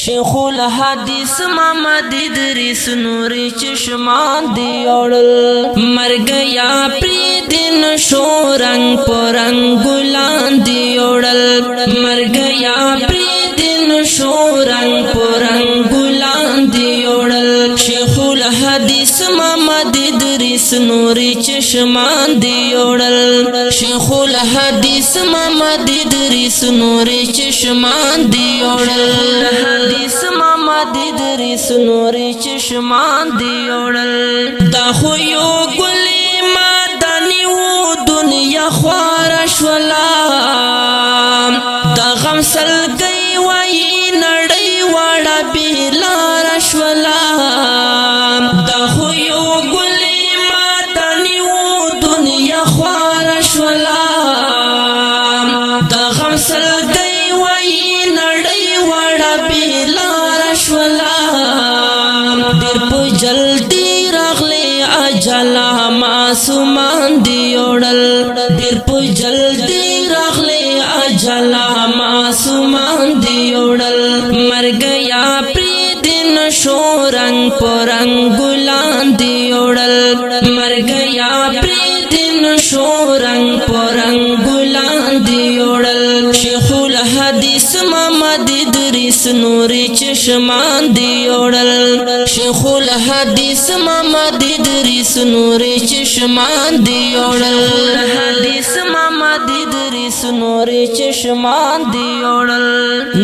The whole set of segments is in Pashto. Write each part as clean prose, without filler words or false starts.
شیخ الحدیث محمد ادریس نوری چشمان دی اوڑل مرگ یا پریدن شو رنگ پرنگ گلان دی اوڑل مرگ یا پریدن شو رنگ پرنگ گلان دی اوڑل شیخ الحدیث محمد ادریس نوری چشمان دی اوڑل شیخ الحدیث محمد ادریس نوری چشمان دی اوڑل حدیث محمد ادریس نوری چشمان دی اوڑل دا خو یو گلی مدنی و دنیا خوارش ولا دا غم سلگی وی نڑی وڑا بیلارش ولا دا خو یو گلی مدنی و دنیا خوارش ولا دا غم سلگی وی نڑی وڑا بیلارش ولا دیر پو جلدی رغلی اجلا معصومان دی اوڑل دیر پو جلدی رغلی اجلا معصومان دی اوڑل مرگ یا پریدن شو رنگ پرنگ گلان دی اوڑل مرگ یا پریدن شو رنگ پرنگ گلان دی اوڑل شیخ الحدیث محمد ادریس نوری چشمان دی اوڑل شیخ الحدیث محمد ادریس نوری چشمان دی اوڑل حدیث محمد ادریس نوری چشمان دی اوڑل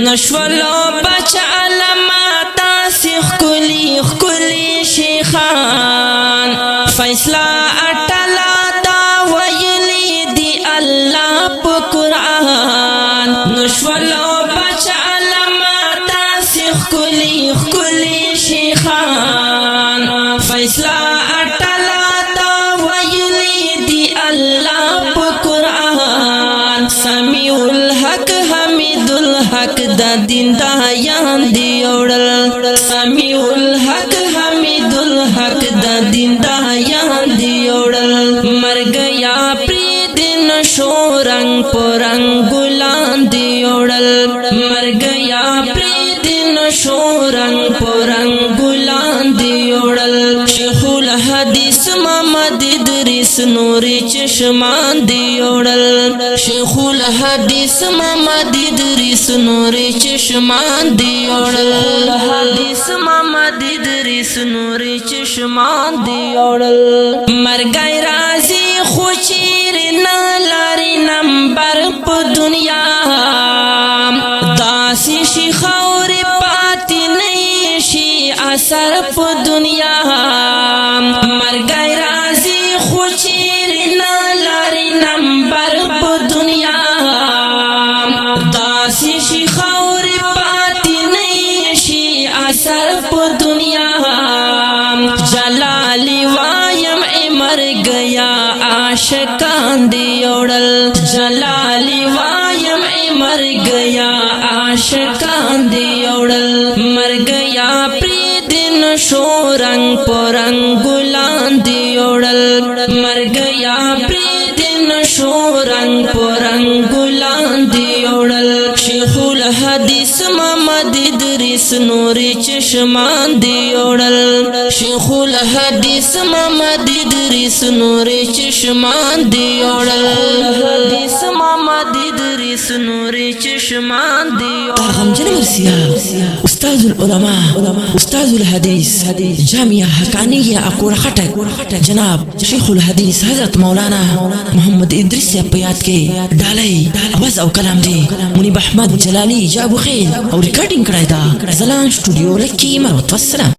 نشولو بچ علاماتا سیخ کلی خکلی شیخان فیصلہ اٹلا دا ویلی دی اللہ پا قرآن نشولو بچ علاماتا سیخ کلی خکلی شیخان فیصلہ اٹلا دا ویلی دی اللہ پا قرآن سمیع الحق حمید الحق دا دین دا یان دی اوڑل سمیع الحق حمید الحق دا دین دا یان دی اوڑل مرگ یا پریدن شو رنگ پرنگ گلان دی اوڑل مرگ یا پریدن شو رنگ پرنگ گلان دی اوڑل شیخ الحدیث محمد ادریس نوری چشمان دی اوڑل شیخ الحدیث محمد ادریس نوری چشمان دی اوڑل حدیث محمد ادریس نوری چشمان دی اوڑل مرگای رازی خوچیر نالاری نمبر پا دنیا داسی شی خوری پاتی نیشی اثر پا دنیا مرگای رازی خوچیر نالاری نمبر پا دنیا داسی شی خوری پاتی نیشی اثر پا دنیا جلالی وایم مر گیا عاشقان دی اوڑل جلالی وایم مر گیا عاشقان دی اوڑل مر گیا پریدن شو رنگ پرنگ گلان دی اوڑل مر گیا پریدن شو رنگ پرنگ گلان دی اوڑل شیخ الحدیث محمد ادریس نوری چشمان دی اوڑل شیخ الحدیث محمد ادریس نوری چشمان دی اوڑل حدیث محمد ادریس نوری چشمان دی اوڑل غمجن مرسیا استاذ العلماء استاذ الحدیث جامعہ حقانیہ اکوڑا خٹک جناب شیخ الحدیث حضرت مولانا محمد ادریس پیات کے ڈالی آواز او کلام دی منیب احمد جلالی جابو خیل اور ریکارڈنگ کرائی دا زلان سٹوڈیو لکی مروت والسلام.